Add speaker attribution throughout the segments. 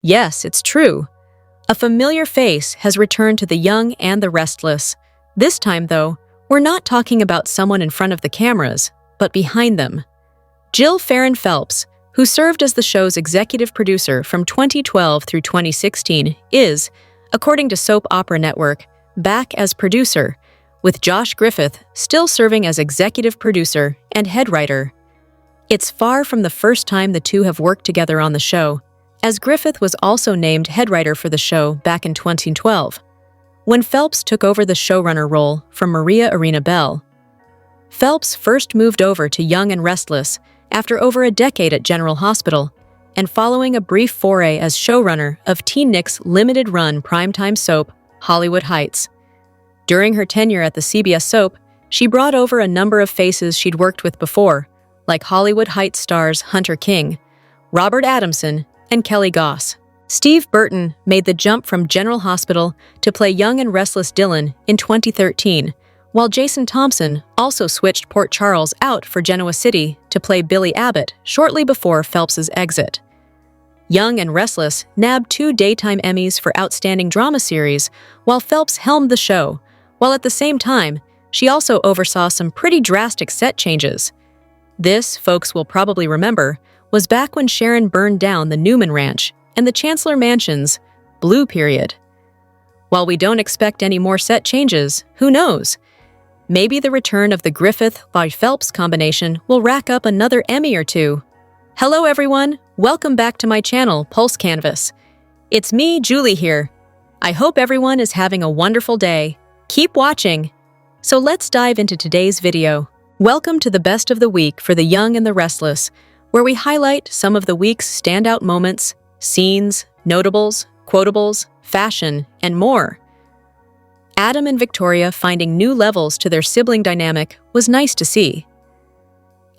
Speaker 1: Yes, it's true. A familiar face has returned to the young and the restless. This time, though, we're not talking about someone in front of the cameras, but behind them. Jill Phelps, who served as the show's executive producer from 2012 through 2016, is, according to Soap Opera Network, back as producer, with Josh Griffith still serving as executive producer and head writer. It's far from the first time the two have worked together on the show, as Griffith was also named head writer for the show back in 2012, when Phelps took over the showrunner role from Maria Arena Bell. Phelps first moved over to Young and Restless after over a decade at General Hospital, and following a brief foray as showrunner of Teen Nick's limited-run primetime soap, Hollywood Heights. During her tenure at the CBS soap, she brought over a number of faces she'd worked with before, like Hollywood Heights stars Hunter King, Robert Adamson, and Kelly Goss. Steve Burton made the jump from General Hospital to play Young and Restless Dylan in 2013, while Jason Thompson also switched Port Charles out for Genoa City to play Billy Abbott shortly before Phelps's exit. Young and Restless nabbed 2 Daytime Emmys for Outstanding Drama Series, while Phelps helmed the show, while at the same time, she also oversaw some pretty drastic set changes. This, folks will probably remember, was back when Sharon burned down the Newman Ranch and the Chancellor Mansion's blue period. While we don't expect any more set changes, who knows? Maybe the return of the Griffith by Phelps combination will rack up another Emmy or 2. Hello everyone, welcome back to my channel, Pulse Canvas. It's me, Julie here. I hope everyone is having a wonderful day. Keep watching. So let's dive into today's video. Welcome to the best of the week for the Young and the Restless, where we highlight some of the week's standout moments, scenes, notables, quotables, fashion, and more. Adam and Victoria finding new levels to their sibling dynamic was nice to see.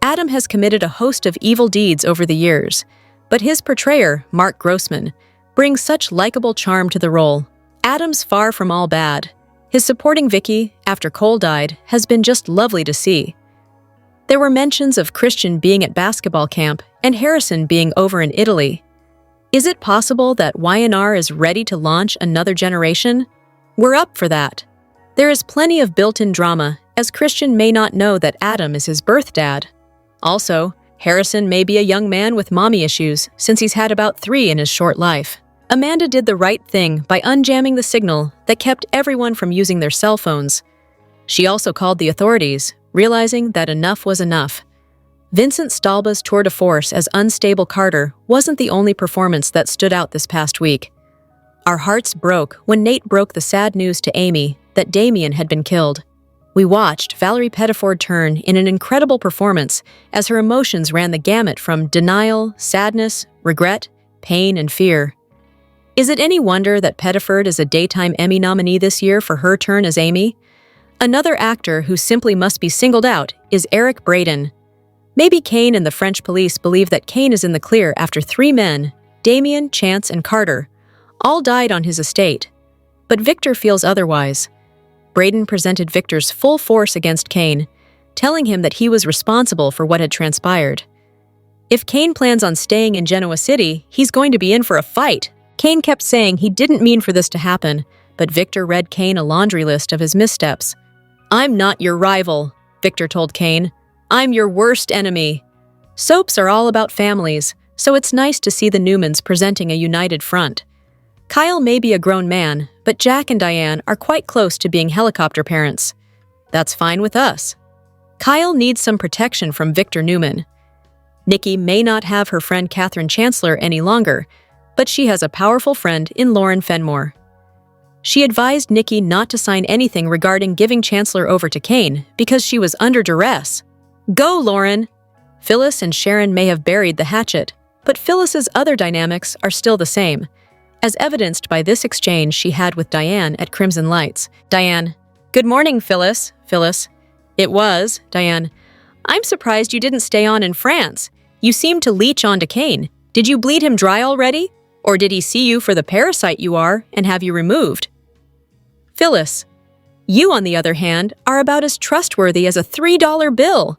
Speaker 1: Adam has committed a host of evil deeds over the years, but his portrayer, Mark Grossman, brings such likable charm to the role. Adam's far from all bad. His supporting Vicky, after Cole died, has been just lovely to see. There were mentions of Christian being at basketball camp and Harrison being over in Italy. Is it possible that Y&R is ready to launch another generation? We're up for that. There is plenty of built-in drama, as Christian may not know that Adam is his birth dad. Also, Harrison may be a young man with mommy issues, since he's had about 3 in his short life. Amanda did the right thing by unjamming the signal that kept everyone from using their cell phones. She also called the authorities, realizing that enough was enough. Vincent Stalba's tour de force as unstable Carter wasn't the only performance that stood out this past week. Our hearts broke when Nate broke the sad news to Amy that Damien had been killed. We watched Valerie Pettiford turn in an incredible performance as her emotions ran the gamut from denial, sadness, regret, pain, and fear. Is it any wonder that Pettiford is a Daytime Emmy nominee this year for her turn as Amy? Another actor who simply must be singled out is Eric Braeden. Maybe Kane and the French police believe that Kane is in the clear after 3 men, Damien, Chance, and Carter, all died on his estate. But Victor feels otherwise. Braeden presented Victor's full force against Kane, telling him that he was responsible for what had transpired. If Kane plans on staying in Genoa City, he's going to be in for a fight. Kane kept saying he didn't mean for this to happen, but Victor read Kane a laundry list of his missteps. "I'm not your rival," Victor told Kane. "I'm your worst enemy." Soaps are all about families, so it's nice to see the Newmans presenting a united front. Kyle may be a grown man, but Jack and Diane are quite close to being helicopter parents. That's fine with us. Kyle needs some protection from Victor Newman. Nikki may not have her friend Catherine Chancellor any longer, but she has a powerful friend in Lauren Fenmore. She advised Nikki not to sign anything regarding giving Chancellor over to Kane because she was under duress. Go, Lauren! Phyllis and Sharon may have buried the hatchet, but Phyllis's other dynamics are still the same, as evidenced by this exchange she had with Diane at Crimson Lights. Diane: "Good morning, Phyllis." Phyllis: "It was." Diane: "I'm surprised you didn't stay on in France. You seemed to leech onto Kane. Did you bleed him dry already? Or did he see you for the parasite you are and have you removed?" Phyllis: "You, on the other hand, are about as trustworthy as a $3 bill."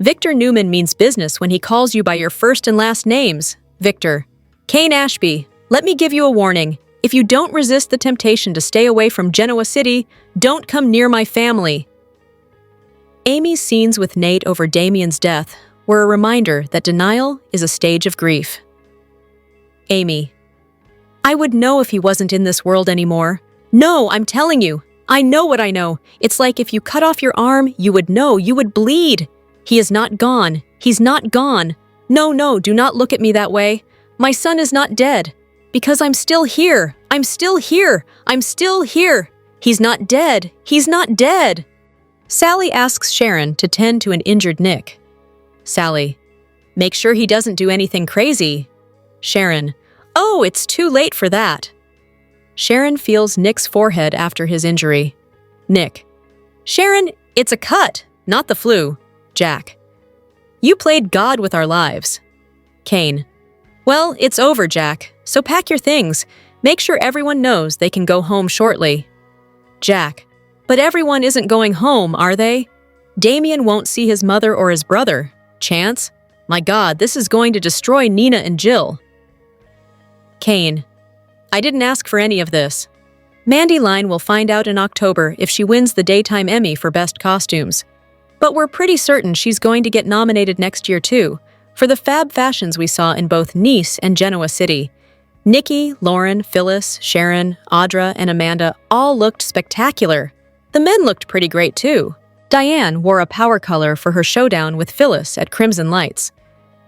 Speaker 1: Victor Newman means business when he calls you by your first and last names. Victor: Kane Ashby, let me give you a warning. If you don't resist the temptation to stay away from Genoa City, don't come near my family. Amy's scenes with Nate over Damien's death were a reminder that denial is a stage of grief. Amy, I would know if he wasn't in this world anymore. No, I'm telling you. I know what I know. It's like if you cut off your arm, you would know, you would bleed. He is not gone. He's not gone. No, do not look at me that way. My son is not dead. Because I'm still here. I'm still here. I'm still here. He's not dead. He's not dead. Sally asks Sharon to tend to an injured Nick. Sally, make sure he doesn't do anything crazy. Sharon, oh, it's too late for that. Sharon feels Nick's forehead after his injury. Nick, Sharon, it's a cut, not the flu. Jack, you played God with our lives. Kane, well, it's over, Jack, so pack your things. Make sure everyone knows they can go home shortly. Jack, but everyone isn't going home, are they? Damien won't see his mother or his brother. Chance? My God, this is going to destroy Nina and Jill. Kane, I didn't ask for any of this. Mandy Line will find out in October if she wins the Daytime Emmy for Best Costumes. But we're pretty certain she's going to get nominated next year too, for the fab fashions we saw in both Nice and Genoa City. Nikki, Lauren, Phyllis, Sharon, Audra, and Amanda all looked spectacular. The men looked pretty great too. Diane wore a power color for her showdown with Phyllis at Crimson Lights.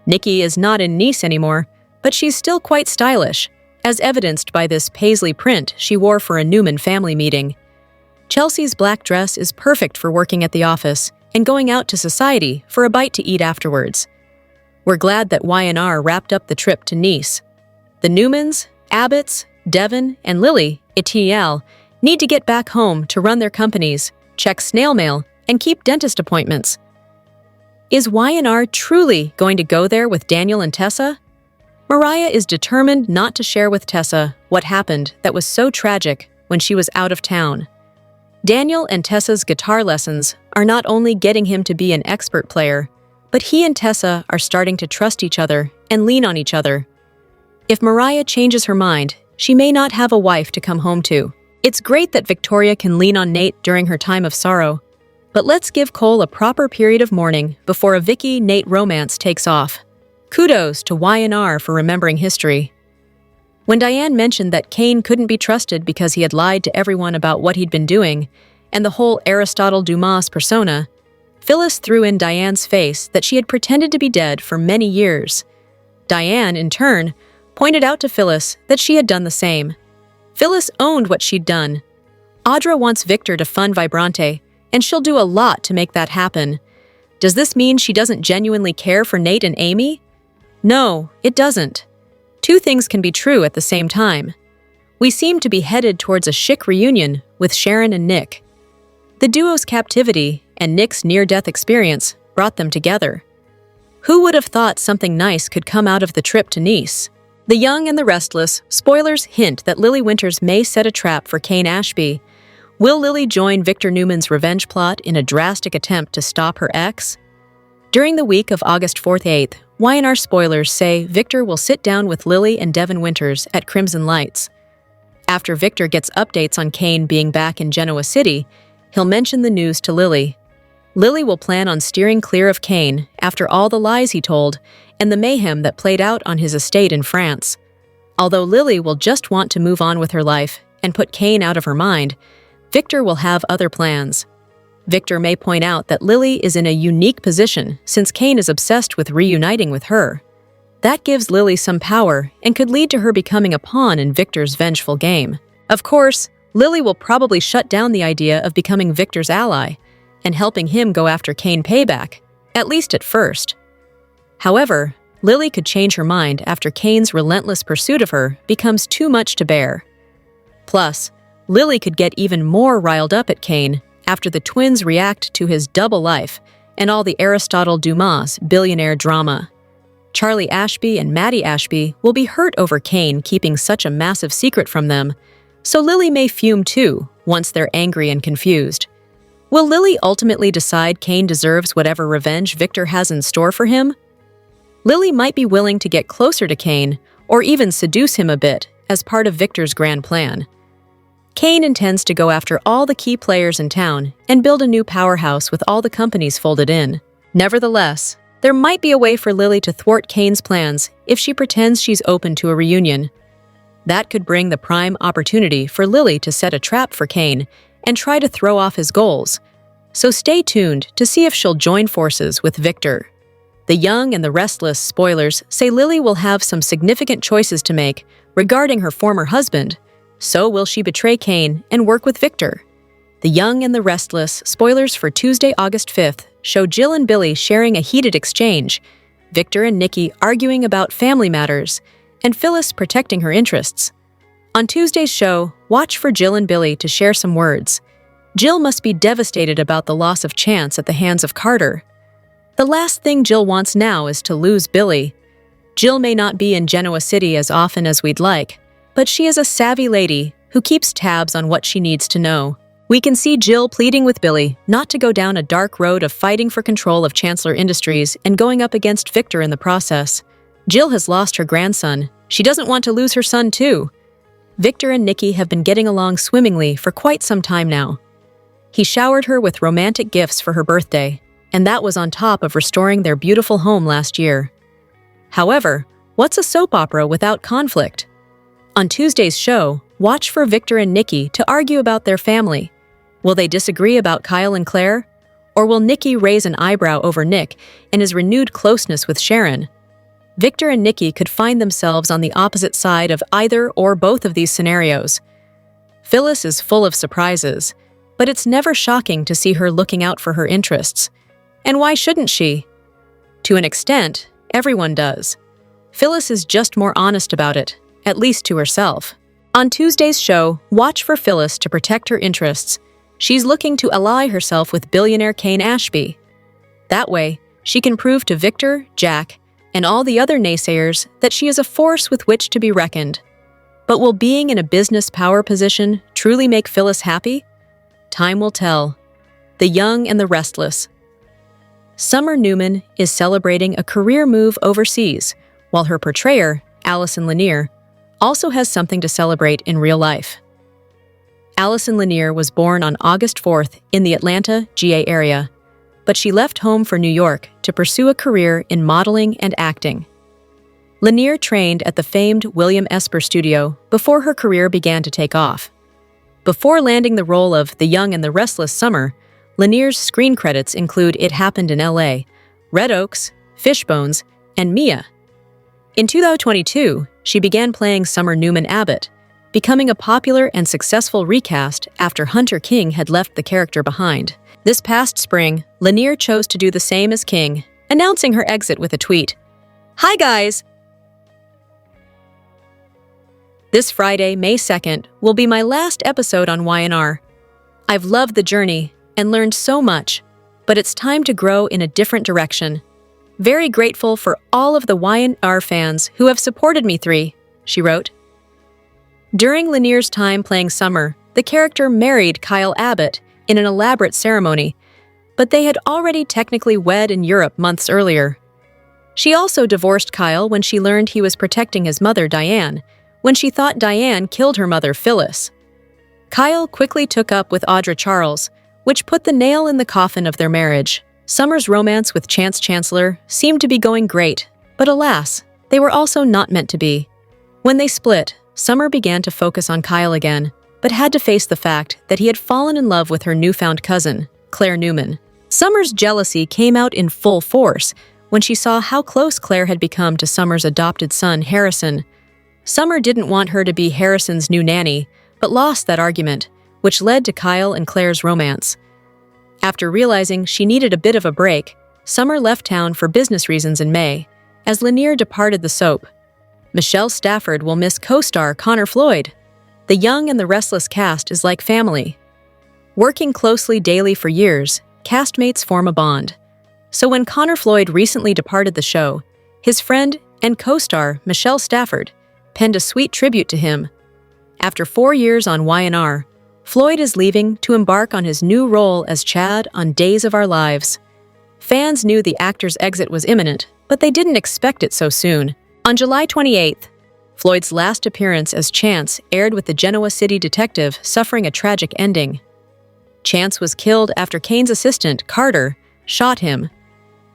Speaker 1: Nikki is not in Nice anymore, but she's still quite stylish, as evidenced by this paisley print she wore for a Newman family meeting. Chelsea's black dress is perfect for working at the office and going out to society for a bite to eat afterwards. We're glad that Y&R wrapped up the trip to Nice. The Newmans, Abbotts, Devon, and Lily, ETL, need to get back home to run their companies, check snail mail, and keep dentist appointments. Is Y&R truly going to go there with Daniel and Tessa? Mariah is determined not to share with Tessa what happened that was so tragic when she was out of town. Daniel and Tessa's guitar lessons are not only getting him to be an expert player, but he and Tessa are starting to trust each other and lean on each other. If Mariah changes her mind, she may not have a wife to come home to. It's great that Victoria can lean on Nate during her time of sorrow, but let's give Cole a proper period of mourning before a Vicky-Nate romance takes off. Kudos to Y&R for remembering history. When Diane mentioned that Kane couldn't be trusted because he had lied to everyone about what he'd been doing, and the whole Aristotle Dumas persona, Phyllis threw in Diane's face that she had pretended to be dead for many years. Diane, in turn, pointed out to Phyllis that she had done the same. Phyllis owned what she'd done. Audra wants Victor to fund Vibrante, and she'll do a lot to make that happen. Does this mean she doesn't genuinely care for Nate and Amy? No, it doesn't. Two things can be true at the same time. We seem to be headed towards a chic reunion with Sharon and Nick. The duo's captivity and Nick's near-death experience brought them together. Who would have thought something nice could come out of the trip to Nice? The Young and the Restless spoilers hint that Lily Winters may set a trap for Kane Ashby. Will Lily join Victor Newman's revenge plot in a drastic attempt to stop her ex? During the week of August 4th-8th, Y&R spoilers say Victor will sit down with Lily and Devon Winters at Crimson Lights. After Victor gets updates on Kane being back in Genoa City, he'll mention the news to Lily. Lily will plan on steering clear of Kane after all the lies he told and the mayhem that played out on his estate in France. Although Lily will just want to move on with her life and put Kane out of her mind, Victor will have other plans. Victor may point out that Lily is in a unique position since Kane is obsessed with reuniting with her. That gives Lily some power and could lead to her becoming a pawn in Victor's vengeful game. Of course, Lily will probably shut down the idea of becoming Victor's ally and helping him go after Kane payback, at least at first. However, Lily could change her mind after Kane's relentless pursuit of her becomes too much to bear. Plus, Lily could get even more riled up at Kane after the twins react to his double life and all the Aristotle Dumas billionaire drama. Charlie Ashby and Maddie Ashby will be hurt over Kane keeping such a massive secret from them, so Lily may fume too once they're angry and confused. Will Lily ultimately decide Kane deserves whatever revenge Victor has in store for him? Lily might be willing to get closer to Kane or even seduce him a bit as part of Victor's grand plan. Kane intends to go after all the key players in town and build a new powerhouse with all the companies folded in. Nevertheless, there might be a way for Lily to thwart Kane's plans if she pretends she's open to a reunion. That could bring the prime opportunity for Lily to set a trap for Kane and try to throw off his goals. So stay tuned to see if she'll join forces with Victor. The Young and the Restless spoilers say Lily will have some significant choices to make regarding her former husband. So will she betray Kane and work with Victor? The Young and the Restless spoilers for Tuesday, August 5th show Jill and Billy sharing a heated exchange, Victor and Nikki arguing about family matters, and Phyllis protecting her interests. On Tuesday's show, watch for Jill and Billy to share some words. Jill must be devastated about the loss of Chance at the hands of Carter. The last thing Jill wants now is to lose Billy. Jill may not be in Genoa City as often as we'd like, but she is a savvy lady who keeps tabs on what she needs to know. We can see Jill pleading with Billy not to go down a dark road of fighting for control of Chancellor Industries and going up against Victor in the process. Jill has lost her grandson. She doesn't want to lose her son too. Victor and Nikki have been getting along swimmingly for quite some time now. He showered her with romantic gifts for her birthday, and that was on top of restoring their beautiful home last year. However, what's a soap opera without conflict? On Tuesday's show, watch for Victor and Nikki to argue about their family. Will they disagree about Kyle and Claire? Or will Nikki raise an eyebrow over Nick and his renewed closeness with Sharon? Victor and Nikki could find themselves on the opposite side of either or both of these scenarios. Phyllis is full of surprises, but it's never shocking to see her looking out for her interests. And why shouldn't she? To an extent, everyone does. Phyllis is just more honest about it, at least to herself. On Tuesday's show, watch for Phyllis to protect her interests. She's looking to ally herself with billionaire Kane Ashby. That way, she can prove to Victor, Jack, and all the other naysayers that she is a force with which to be reckoned. But will being in a business power position truly make Phyllis happy? Time will tell. The Young and the Restless. Summer Newman is celebrating a career move overseas, while her portrayer, Allison Lanier, also has something to celebrate in real life. Allison Lanier was born on August 4th in the Atlanta, GA area, but she left home for New York to pursue a career in modeling and acting. Lanier trained at the famed William Esper Studio before her career began to take off. Before landing the role of the Young and the Restless Summer, Lanier's screen credits include It Happened in LA, Red Oaks, Fishbones, and Mia. In 2022, she began playing Summer Newman Abbott, becoming a popular and successful recast after Hunter King had left the character behind. This past spring, Lanier chose to do the same as King, announcing her exit with a tweet. "Hi guys! This Friday, May 2nd, will be my last episode on Y&R. I've loved the journey and learned so much, but it's time to grow in a different direction. Very grateful for all of the Y&R fans who have supported me through," she wrote. During Lanier's time playing Summer, the character married Kyle Abbott in an elaborate ceremony, but they had already technically wed in Europe months earlier. She also divorced Kyle when she learned he was protecting his mother, Diane, when she thought Diane killed her mother, Phyllis. Kyle quickly took up with Audra Charles, which put the nail in the coffin of their marriage. Summer's romance with Chance Chancellor seemed to be going great, but alas, they were also not meant to be. When they split, Summer began to focus on Kyle again, but had to face the fact that he had fallen in love with her newfound cousin, Claire Newman. Summer's jealousy came out in full force when she saw how close Claire had become to Summer's adopted son, Harrison. Summer didn't want her to be Harrison's new nanny, but lost that argument, which led to Kyle and Claire's romance. After realizing she needed a bit of a break, Summer left town for business reasons in May, as Lanier departed the soap. Michelle Stafford will miss co-star Connor Floyd. The Young and the Restless cast is like family. Working closely daily for years, castmates form a bond. So when Connor Floyd recently departed the show, his friend and co-star Michelle Stafford penned a sweet tribute to him. After 4 years on Y&R, Floyd is leaving to embark on his new role as Chad on Days of Our Lives. Fans knew the actor's exit was imminent, but they didn't expect it so soon. On July 28th, Floyd's last appearance as Chance aired with the Genoa City detective suffering a tragic ending. Chance was killed after Kane's assistant, Carter, shot him.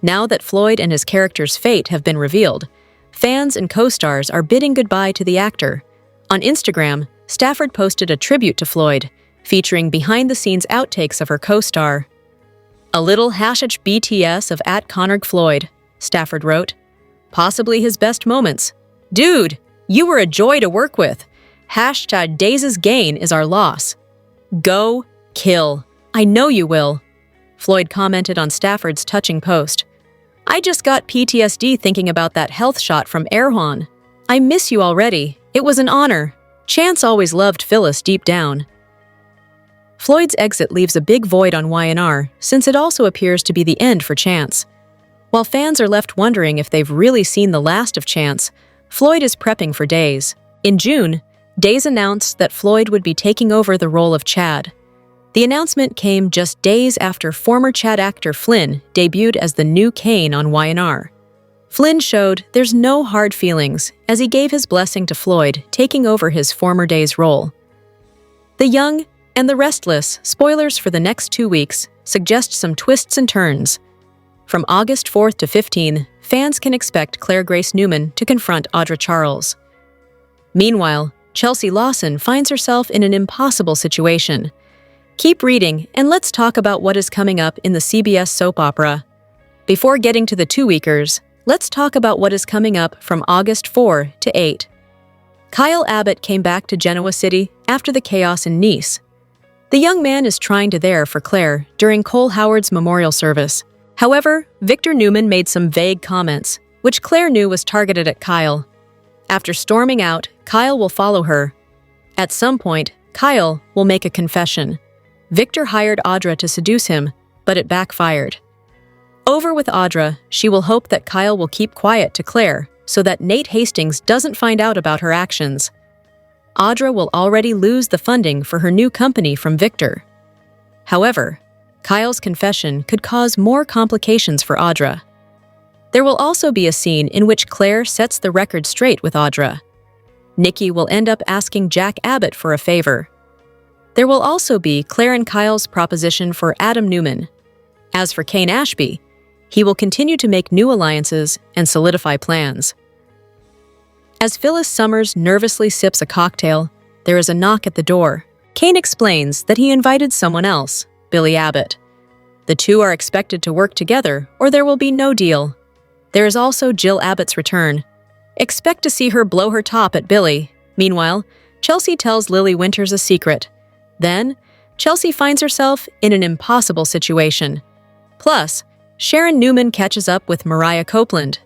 Speaker 1: Now that Floyd and his character's fate have been revealed, fans and co-stars are bidding goodbye to the actor. On Instagram, Stafford posted a tribute to Floyd, featuring behind-the-scenes outtakes of her co-star. "A little #BTS of @ConnorgFloyd," Stafford wrote. "Possibly his best moments. Dude, you were a joy to work with. #Days' gain is our loss. Go kill. I know you will." Floyd commented on Stafford's touching post. "I just got PTSD thinking about that health shot from Erewhon. I miss you already. It was an honor. Chance always loved Phyllis deep down." Floyd's exit leaves a big void on Y&R, since it also appears to be the end for Chance. While fans are left wondering if they've really seen the last of Chance, Floyd is prepping for Days. In June, Days announced that Floyd would be taking over the role of Chad. The announcement came just days after former Chad actor Flynn debuted as the new Kane on Y&R. Flynn showed there's no hard feelings as he gave his blessing to Floyd taking over his former Days role. The Young and the Restless spoilers for the next 2 weeks suggest some twists and turns. From August 4th to 15th, fans can expect Claire Grace Newman to confront Audra Charles. Meanwhile, Chelsea Lawson finds herself in an impossible situation. Keep reading, and let's talk about what is coming up in the CBS soap opera. Before getting to the 2-weekers, let's talk about what is coming up from August 4 to 8. Kyle Abbott came back to Genoa City after the chaos in Nice. The young man is trying to there for Claire during Cole Howard's memorial service. However, Victor Newman made some vague comments, which Claire knew was targeted at Kyle. After storming out, Kyle will follow her. At some point, Kyle will make a confession. Victor hired Audra to seduce him, but it backfired. Over with Audra, she will hope that Kyle will keep quiet to Claire so that Nate Hastings doesn't find out about her actions. Audra will already lose the funding for her new company from Victor. However, Kyle's confession could cause more complications for Audra. There will also be a scene in which Claire sets the record straight with Audra. Nikki will end up asking Jack Abbott for a favor. There will also be Claire and Kyle's proposition for Adam Newman. As for Kane Ashby, he will continue to make new alliances and solidify plans. As Phyllis Summers nervously sips a cocktail, there is a knock at the door. Kane explains that he invited someone else, Billy Abbott. The two are expected to work together, or there will be no deal. There is also Jill Abbott's return. Expect to see her blow her top at Billy. Meanwhile, Chelsea tells Lily Winters a secret. Then, Chelsea finds herself in an impossible situation. Plus, Sharon Newman catches up with Mariah Copeland.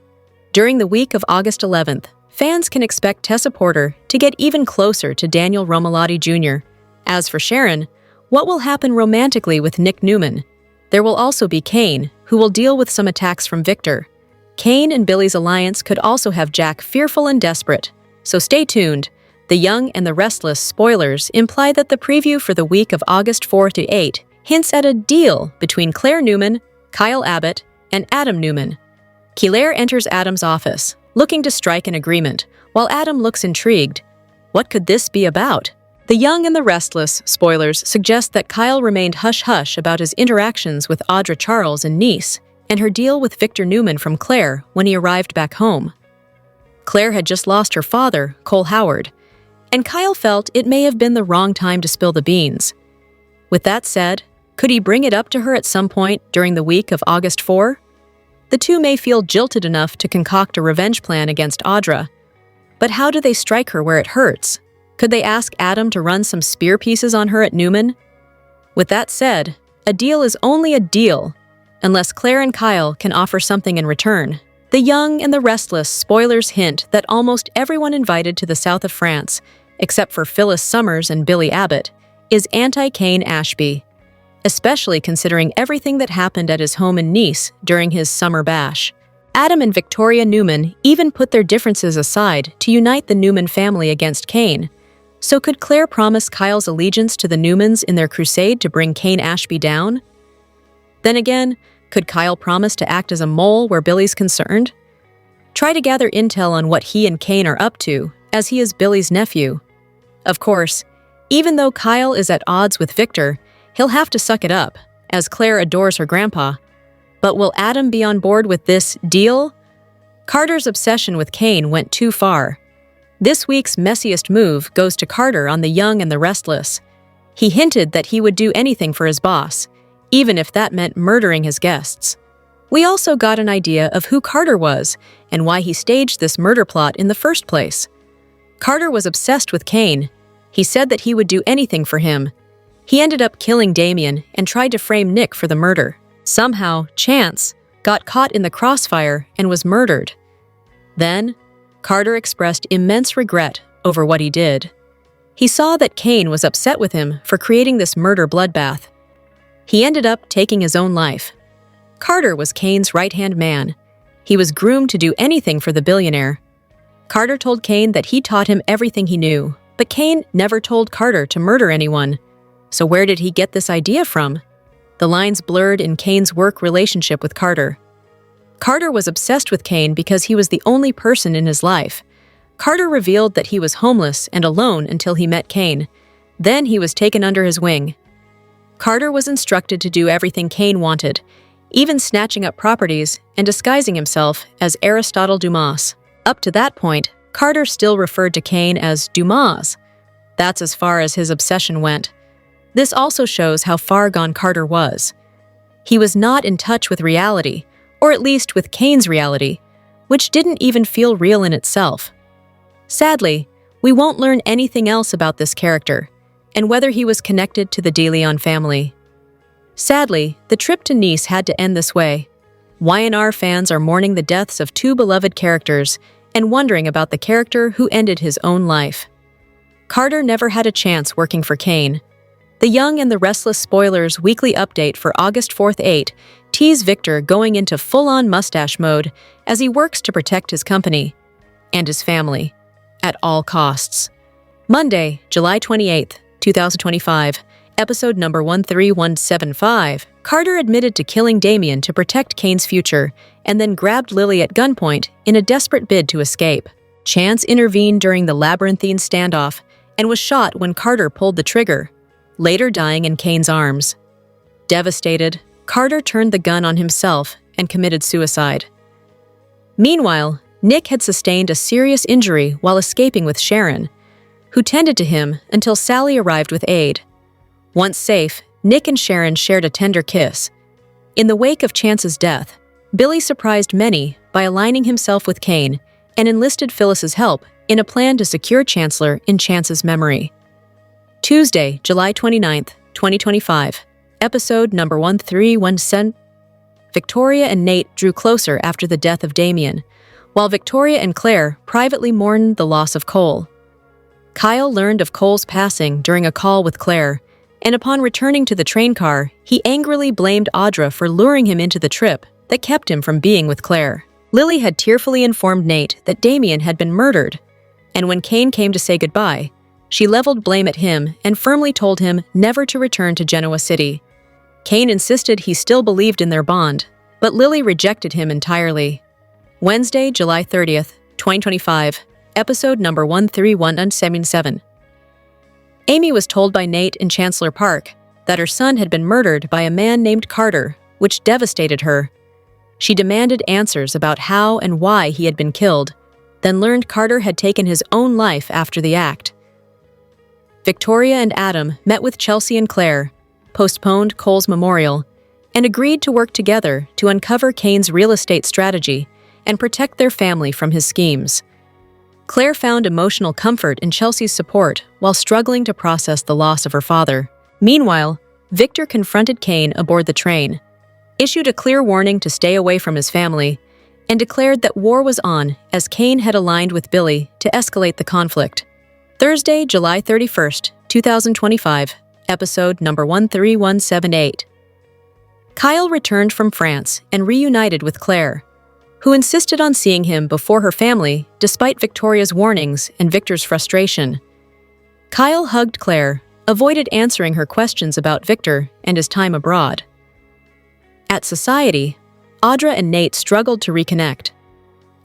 Speaker 1: During the week of August 11th, fans can expect Tessa Porter to get even closer to Daniel Romalotti Jr. As for Sharon, what will happen romantically with Nick Newman? There will also be Kane, who will deal with some attacks from Victor. Kane and Billy's alliance could also have Jack fearful and desperate, so stay tuned. The Young and the Restless spoilers imply that the preview for the week of August 4 to 8 hints at a deal between Claire Newman, Kyle Abbott, and Adam Newman. Claire enters Adam's office, looking to strike an agreement, while Adam looks intrigued. What could this be about? The Young and the Restless spoilers suggest that Kyle remained hush-hush about his interactions with Audra Charles in Nice and her deal with Victor Newman from Claire when he arrived back home. Claire had just lost her father, Cole Howard, and Kyle felt it may have been the wrong time to spill the beans. With that said, could he bring it up to her at some point during the week of August 4? The two may feel jilted enough to concoct a revenge plan against Audra. But how do they strike her where it hurts? Could they ask Adam to run some spear pieces on her at Newman? With that said, a deal is only a deal, unless Claire and Kyle can offer something in return. The Young and the Restless spoilers hint that almost everyone invited to the south of France, except for Phyllis Summers and Billy Abbott, is anti-Kane Ashby, especially considering everything that happened at his home in Nice during his summer bash. Adam and Victoria Newman even put their differences aside to unite the Newman family against Kane. So could Claire promise Kyle's allegiance to the Newmans in their crusade to bring Kane Ashby down? Then again, could Kyle promise to act as a mole where Billy's concerned? Try to gather intel on what he and Kane are up to, as he is Billy's nephew. Of course, even though Kyle is at odds with Victor, he'll have to suck it up, as Claire adores her grandpa. But will Adam be on board with this deal? Carter's obsession with Kane went too far. This week's messiest move goes to Carter on The Young and the Restless. He hinted that he would do anything for his boss, even if that meant murdering his guests. We also got an idea of who Carter was and why he staged this murder plot in the first place. Carter was obsessed with Kane. He said that he would do anything for him. He ended up killing Damien and tried to frame Nick for the murder. Somehow, Chance got caught in the crossfire and was murdered. Then, Carter expressed immense regret over what he did. He saw that Kane was upset with him for creating this murder bloodbath. He ended up taking his own life. Carter was Kane's right-hand man. He was groomed to do anything for the billionaire. Carter told Kane that he taught him everything he knew, but Kane never told Carter to murder anyone. So where did he get this idea from? The lines blurred in Kane's work relationship with Carter. Carter was obsessed with Kane because he was the only person in his life. Carter revealed that he was homeless and alone until he met Kane. Then he was taken under his wing. Carter was instructed to do everything Kane wanted, even snatching up properties and disguising himself as Aristotle Dumas. Up to that point, Carter still referred to Kane as Dumas. That's as far as his obsession went. This also shows how far gone Carter was. He was not in touch with reality, or at least with Kane's reality, which didn't even feel real in itself. Sadly, we won't learn anything else about this character, and whether he was connected to the De Leon family. Sadly, the trip to Nice had to end this way. Y&R fans are mourning the deaths of two beloved characters and wondering about the character who ended his own life. Carter never had a chance working for Kane. The Young and the Restless Spoilers weekly update for August 4th 8 tease Victor going into full-on mustache mode as he works to protect his company and his family at all costs. Monday, July 28th, 2025, episode number 13175. Carter admitted to killing Damien to protect Kane's future and then grabbed Lily at gunpoint in a desperate bid to escape. Chance intervened during the labyrinthine standoff and was shot when Carter pulled the trigger, later dying in Kane's arms. Devastated, Carter turned the gun on himself and committed suicide. Meanwhile, Nick had sustained a serious injury while escaping with Sharon, who tended to him until Sally arrived with aid. Once safe, Nick and Sharon shared a tender kiss. In the wake of Chance's death, Billy surprised many by aligning himself with Kane and enlisted Phyllis's help in a plan to secure Chancellor in Chance's memory. Tuesday, July 29th, 2025, episode number 1317. Victoria and Nate drew closer after the death of Damien, while Victoria and Claire privately mourned the loss of Cole. Kyle learned of Cole's passing during a call with Claire, and upon returning to the train car, he angrily blamed Audra for luring him into the trip that kept him from being with Claire. Lily had tearfully informed Nate that Damien had been murdered, and when Kane came to say goodbye, she leveled blame at him and firmly told him never to return to Genoa City. Kane insisted he still believed in their bond, but Lily rejected him entirely. Wednesday, July 30th, 2025, episode number 13177. Amy was told by Nate in Chancellor Park that her son had been murdered by a man named Carter, which devastated her. She demanded answers about how and why he had been killed, then learned Carter had taken his own life after the act. Victoria and Adam met with Chelsea and Claire, postponed Cole's memorial, and agreed to work together to uncover Kane's real estate strategy and protect their family from his schemes. Claire found emotional comfort in Chelsea's support while struggling to process the loss of her father. Meanwhile, Victor confronted Kane aboard the train, issued a clear warning to stay away from his family, and declared that war was on as Kane had aligned with Billy to escalate the conflict. Thursday, July 31st, 2025, episode number 13178. Kyle returned from France and reunited with Claire, who insisted on seeing him before her family despite Victoria's warnings and Victor's frustration. Kyle hugged Claire, avoided answering her questions about Victor and his time abroad. At Society, Audra and Nate struggled to reconnect.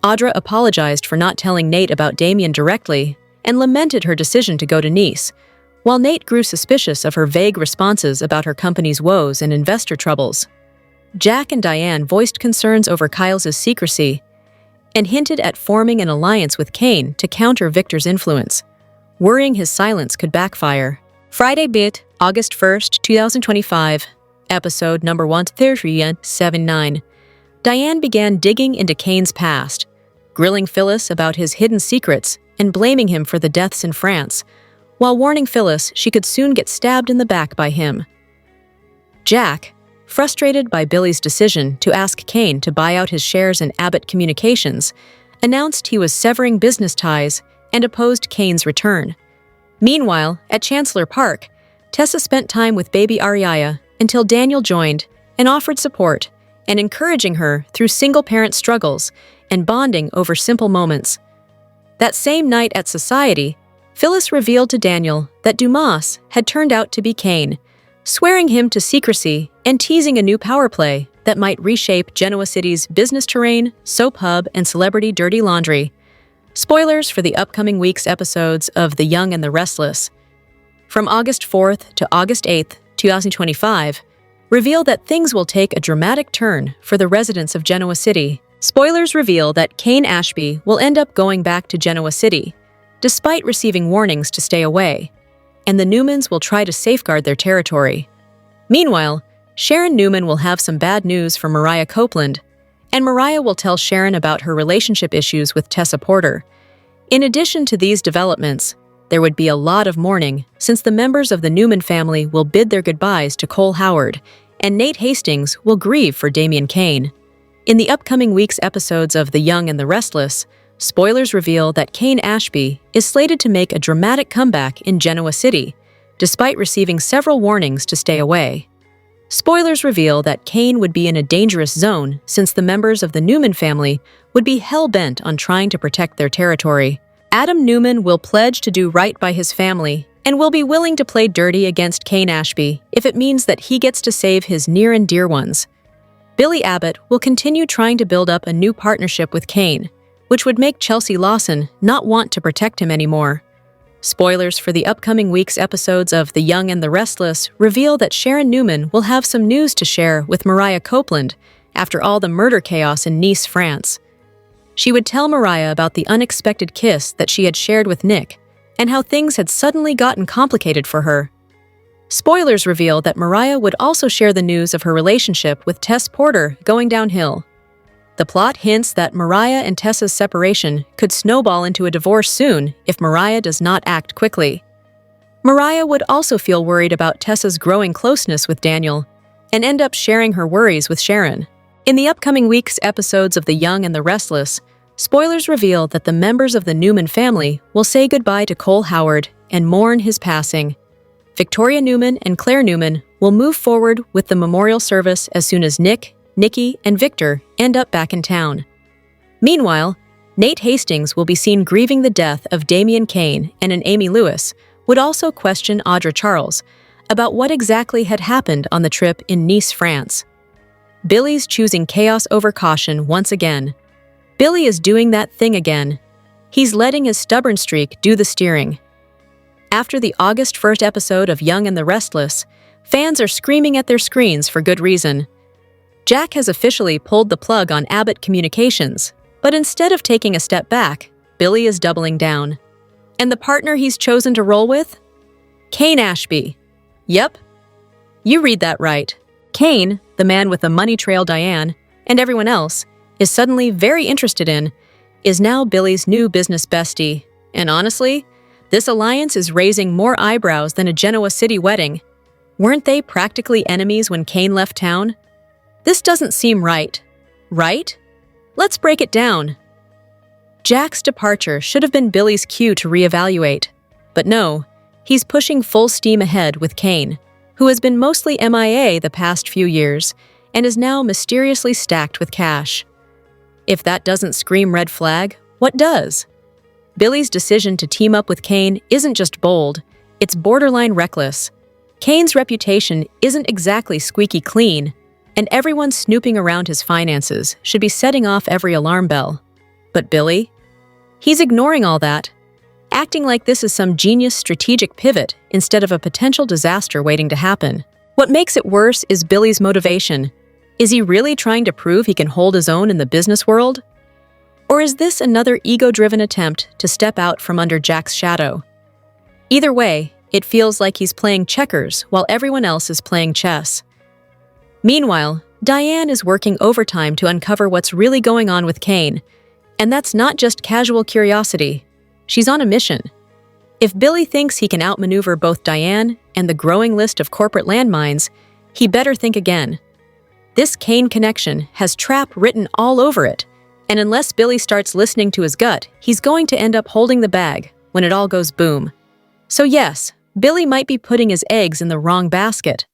Speaker 1: Audra apologized for not telling Nate about Damien directly and lamented her decision to go to Nice, while Nate grew suspicious of her vague responses about her company's woes and investor troubles. Jack and Diane voiced concerns over Kyle's secrecy and hinted at forming an alliance with Kane to counter Victor's influence, worrying his silence could backfire. Friday bit, August 1st, 2025, episode number 179. Diane began digging into Kane's past, grilling Phyllis about his hidden secrets and blaming him for the deaths in France, while warning Phyllis she could soon get stabbed in the back by him. Jack, frustrated by Billy's decision to ask Kane to buy out his shares in Abbott Communications, announced he was severing business ties and opposed Kane's return. Meanwhile, at Chancellor Park, Tessa spent time with baby Ariaya until Daniel joined and offered support and encouraging her through single-parent struggles and bonding over simple moments. That same night at Society, Phyllis revealed to Daniel that Dumas had turned out to be Kane, swearing him to secrecy and teasing a new power play that might reshape Genoa City's business terrain, soap hub, and celebrity dirty laundry. Spoilers for the upcoming week's episodes of The Young and the Restless. From August 4th to August 8th, 2025, reveal that things will take a dramatic turn for the residents of Genoa City. Spoilers reveal that Kane Ashby will end up going back to Genoa City, despite receiving warnings to stay away, and the Newmans will try to safeguard their territory. Meanwhile, Sharon Newman will have some bad news for Mariah Copeland, and Mariah will tell Sharon about her relationship issues with Tessa Porter. In addition to these developments, there would be a lot of mourning since the members of the Newman family will bid their goodbyes to Cole Howard, and Nate Hastings will grieve for Damien Kane. In the upcoming week's episodes of The Young and the Restless, spoilers reveal that Kane Ashby is slated to make a dramatic comeback in Genoa City, despite receiving several warnings to stay away. Spoilers reveal that Kane would be in a dangerous zone since the members of the Newman family would be hell-bent on trying to protect their territory. Adam Newman will pledge to do right by his family and will be willing to play dirty against Kane Ashby if it means that he gets to save his near and dear ones. Billy Abbott will continue trying to build up a new partnership with Kane, which would make Chelsea Lawson not want to protect him anymore. Spoilers for the upcoming week's episodes of The Young and the Restless reveal that Sharon Newman will have some news to share with Mariah Copeland after all the murder chaos in Nice, France. She would tell Mariah about the unexpected kiss that she had shared with Nick and how things had suddenly gotten complicated for her. Spoilers reveal that Mariah would also share the news of her relationship with Tess Porter going downhill. The plot hints that Mariah and Tessa's separation could snowball into a divorce soon if Mariah does not act quickly. Mariah would also feel worried about Tessa's growing closeness with Daniel and end up sharing her worries with Sharon. In the upcoming week's episodes of The Young and the Restless, spoilers reveal that the members of the Newman family will say goodbye to Cole Howard and mourn his passing. Victoria Newman and Claire Newman will move forward with the memorial service as soon as Nick, Nikki, and Victor end up back in town. Meanwhile, Nate Hastings will be seen grieving the death of Damien Kane, and an Amy Lewis would also question Audra Charles about what exactly had happened on the trip in Nice, France. Billy's choosing chaos over caution once again. Billy is doing that thing again. He's letting his stubborn streak do the steering. After the August 1st episode of Young and the Restless, fans are screaming at their screens for good reason. Jack has officially pulled the plug on Abbott Communications, but instead of taking a step back, Billy is doubling down. And the partner he's chosen to roll with? Kane Ashby. Yep. You read that right. Kane, the man with the money trail Diane, and everyone else, is suddenly very interested in, is now Billy's new business bestie. And honestly, this alliance is raising more eyebrows than a Genoa City wedding. Weren't they practically enemies when Kane left town? This doesn't seem right. Right? Let's break it down. Jack's departure should have been Billy's cue to reevaluate. But no, he's pushing full steam ahead with Kane, who has been mostly MIA the past few years and is now mysteriously stacked with cash. If that doesn't scream red flag, what does? Billy's decision to team up with Kane isn't just bold, it's borderline reckless. Kane's reputation isn't exactly squeaky clean, and everyone snooping around his finances should be setting off every alarm bell. But Billy? He's ignoring all that, acting like this is some genius strategic pivot instead of a potential disaster waiting to happen. What makes it worse is Billy's motivation. Is he really trying to prove he can hold his own in the business world? Or is this another ego-driven attempt to step out from under Jack's shadow? Either way, it feels like he's playing checkers while everyone else is playing chess. Meanwhile, Diane is working overtime to uncover what's really going on with Kane, and that's not just casual curiosity. She's on a mission. If Billy thinks he can outmaneuver both Diane and the growing list of corporate landmines, he better think again. This Kane connection has trap written all over it, and unless Billy starts listening to his gut, he's going to end up holding the bag when it all goes boom. So yes, Billy might be putting his eggs in the wrong basket,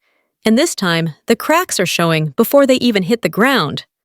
Speaker 1: and this time the cracks are showing before they even hit the ground.